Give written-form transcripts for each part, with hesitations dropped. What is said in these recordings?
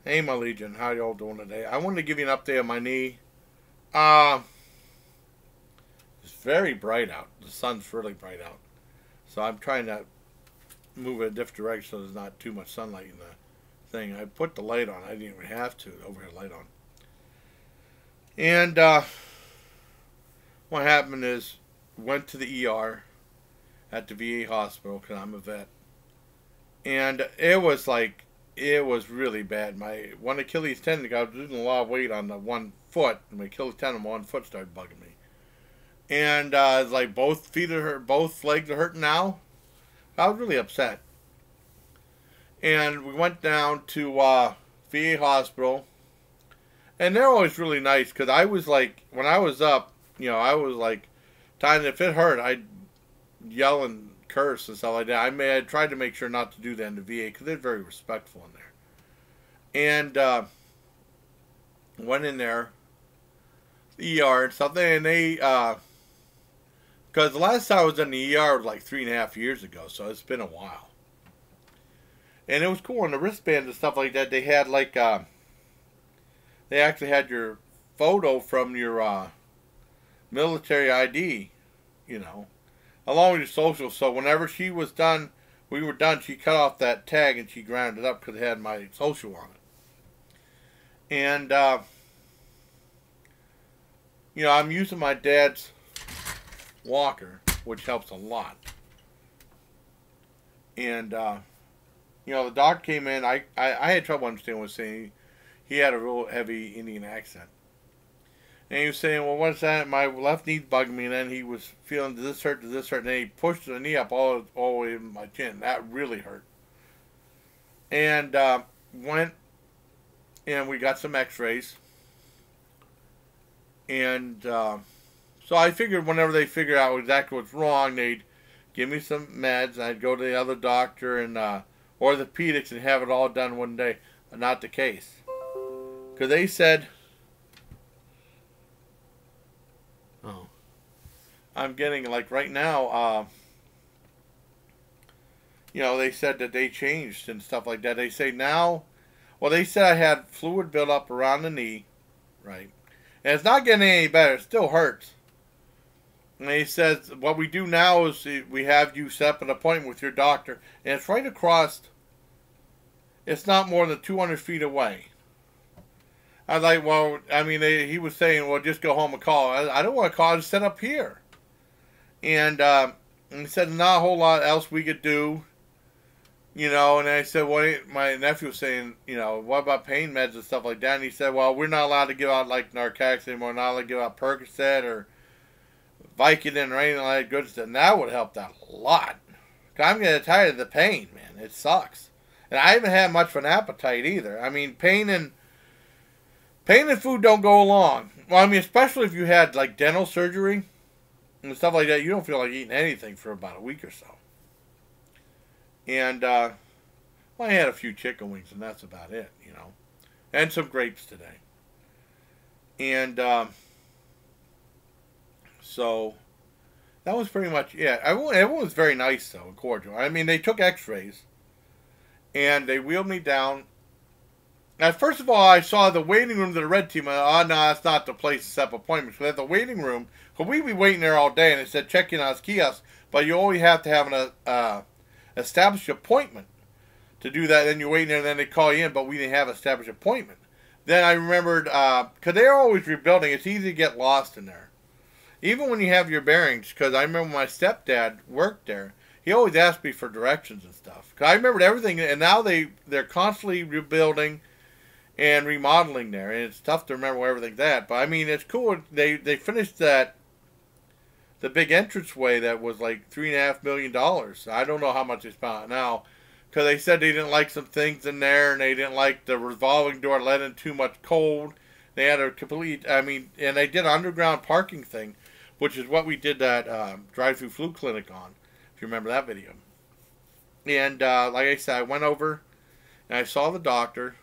Hey, my Legion, how y'all doing today? I wanted to give you an update on my knee. Uh, it's very bright out. The sun's really bright out. So I'm trying to move in a different direction so there's not too much sunlight in the thing. I put the light on. I didn't even have to, the overhead light on. And what happened is, went to the ER at the VA hospital because I'm a vet. And it was really bad. My one Achilles tendon, I was losing a lot of weight on the one foot, and my Achilles tendon on one foot started bugging me. And it's like both feet are hurt, both legs are hurting now. I was really upset. And we went down to VA hospital, and they're always really nice because I was like, when I was up, I was like, time if it hurt, I'd yell and curse and stuff like that. I tried to make sure not to do that in the VA because they're very respectful in there. And went in there, the ER and stuff, and they, because the last time I was in the ER was like 3.5 years ago, so it's been a while. And it was cool. And the wristbands and stuff like that, they had like, they actually had your photo from your military ID, along with your social. So whenever she was done, we were done, she cut off that tag and she ground it up because it had my social on it. And, I'm using my dad's walker, which helps a lot. And, the doc came in. I had trouble understanding what he was saying. He had a real heavy Indian accent. And he was saying, well, what's that? My left knee's bugging me. And then he was feeling, does this hurt, does this hurt? And then he pushed the knee up all the way in my chin. That really hurt. And went and we got some x-rays. And so I figured whenever they figured out exactly what's wrong, they'd give me some meds. And I'd go to the other doctor and orthopedics and have it all done one day. But not the case. Because they said, oh, I'm getting, like right now, they said that they changed and stuff like that. They say now, well, they said I had fluid buildup around the knee, right? And it's not getting any better. It still hurts. And he says, what we do now is we have you set up an appointment with your doctor. And it's right across, it's not more than 200 feet away. I was like, well, I mean, he was saying, well, just go home and call. I don't want to call. Just set up here. And he said, not a whole lot else we could do. And I said, well, my nephew was saying, what about pain meds and stuff like that? And he said, well, we're not allowed to give out, like, narcotics anymore. We're not allowed to give out Percocet or Vicodin or anything like that good stuff. And that would help out a lot. Because I'm getting tired of the pain, man. It sucks. And I haven't had much of an appetite either. I mean, pain and food don't go along. Well, I mean, especially if you had, like, dental surgery and stuff like that, you don't feel like eating anything for about a week or so. And, well, I had a few chicken wings, and that's about it, And some grapes today. And, so, that was pretty much it. Everyone was very nice, though, and cordial. I mean, they took x-rays, and they wheeled me down. Now, first of all, I saw the waiting room to the red team. No, that's not the place to set up appointments. So at the waiting room, because we'd be waiting there all day, and it said check in on this kiosk, but you only have to have an established appointment to do that. Then you're waiting there, and then they call you in, but we didn't have an established appointment. Then I remembered, because they're always rebuilding, it's easy to get lost in there. Even when you have your bearings, because I remember my stepdad worked there, he always asked me for directions and stuff. Because I remembered everything, and now they're constantly rebuilding and remodeling there, and it's tough to remember where everything's at. But I mean, it's cool. They finished the big entranceway that was like $3.5 million. I don't know how much they spent on it now, because they said they didn't like some things in there, and they didn't like the revolving door let in too much cold. They had a complete, I mean, and they did an underground parking thing, which is what we did that drive-through flu clinic on, if you remember that video. And like I said, I went over and I saw the doctor.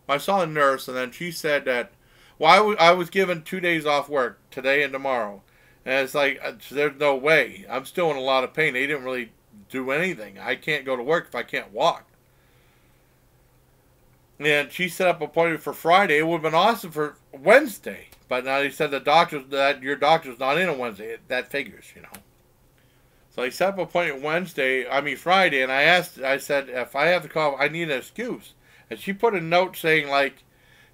I saw a nurse, and then she said that, well, I was given 2 days off work, today and tomorrow. And it's like, there's no way. I'm still in a lot of pain. They didn't really do anything. I can't go to work if I can't walk. And she set up an appointment for Friday. It would have been awesome for Wednesday. But now they said that your doctor's not in on Wednesday. That figures, you know. So I set up an appointment Friday, and I said, if I have to call, I need an excuse. And she put a note saying, like,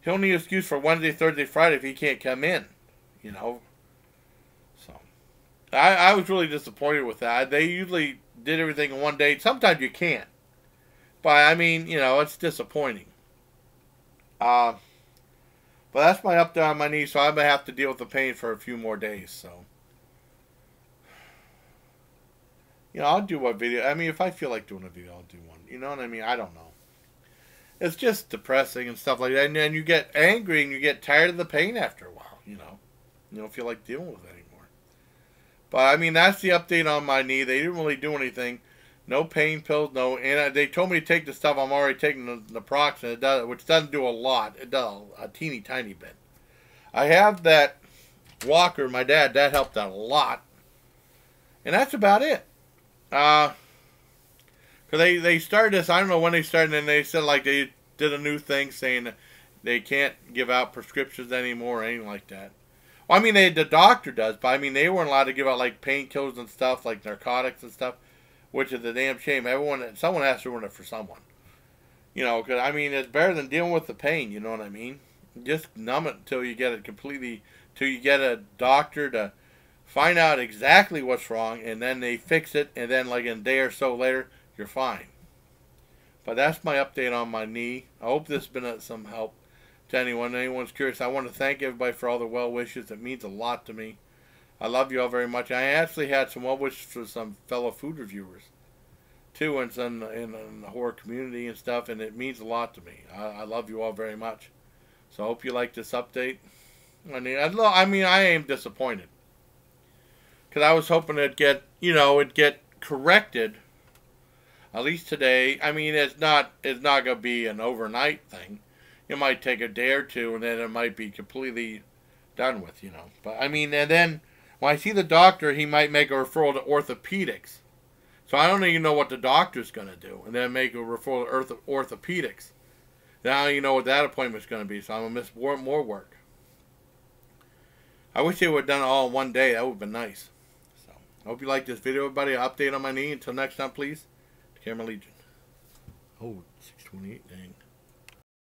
he'll need an excuse for Wednesday, Thursday, Friday if he can't come in, you know. So I was really disappointed with that. They usually did everything in one day. Sometimes you can't. But, I mean, you know, it's disappointing. But that's my update on my knee, so I'm going to have to deal with the pain for a few more days, so. You know, I'll do a video. I mean, if I feel like doing a video, I'll do one. You know what I mean? I don't know. It's just depressing and stuff like that. And then you get angry and you get tired of the pain after a while, you know. You don't feel like dealing with it anymore. But, I mean, that's the update on my knee. They didn't really do anything. No pain pills, no. And they told me to take the stuff. I'm already taking the naproxen, which doesn't do a lot. It does a teeny tiny bit. I have that walker, my dad. That helped out a lot. And that's about it. Cause they started this. I don't know when they started, and they said like they did a new thing saying that they can't give out prescriptions anymore or anything like that. Well, I mean, the doctor does, but I mean they weren't allowed to give out like painkillers and stuff, like narcotics and stuff, which is a damn shame. Someone has to run it for someone, you know. Cause I mean it's better than dealing with the pain. You know what I mean? Just numb it until you get it completely, till you get a doctor to find out exactly what's wrong, and then they fix it, and then like a day or so later, you're fine. But that's my update on my knee. I hope this has been some help to anyone. Anyone's curious, I want to thank everybody for all the well wishes. It means a lot to me. I love you all very much. I actually had some well wishes for some fellow food reviewers, too, and some in the horror community and stuff, and it means a lot to me. I love you all very much. So I hope you like this update. I mean, I am disappointed. Because I was hoping it'd get corrected, at least today. I mean, it's not going to be an overnight thing. It might take a day or two, and then it might be completely done with, you know. But, I mean, and then when I see the doctor, he might make a referral to orthopedics. So I don't even know what the doctor's going to do, and then make a referral to orthopedics. Now you know what that appointment's going to be, so I'm going to miss more work. I wish they would have done it all in one day. That would have been nice. I hope you like this video, everybody. An update on my knee. Until next time, please. Take care, my Legion. Oh, 628, dang.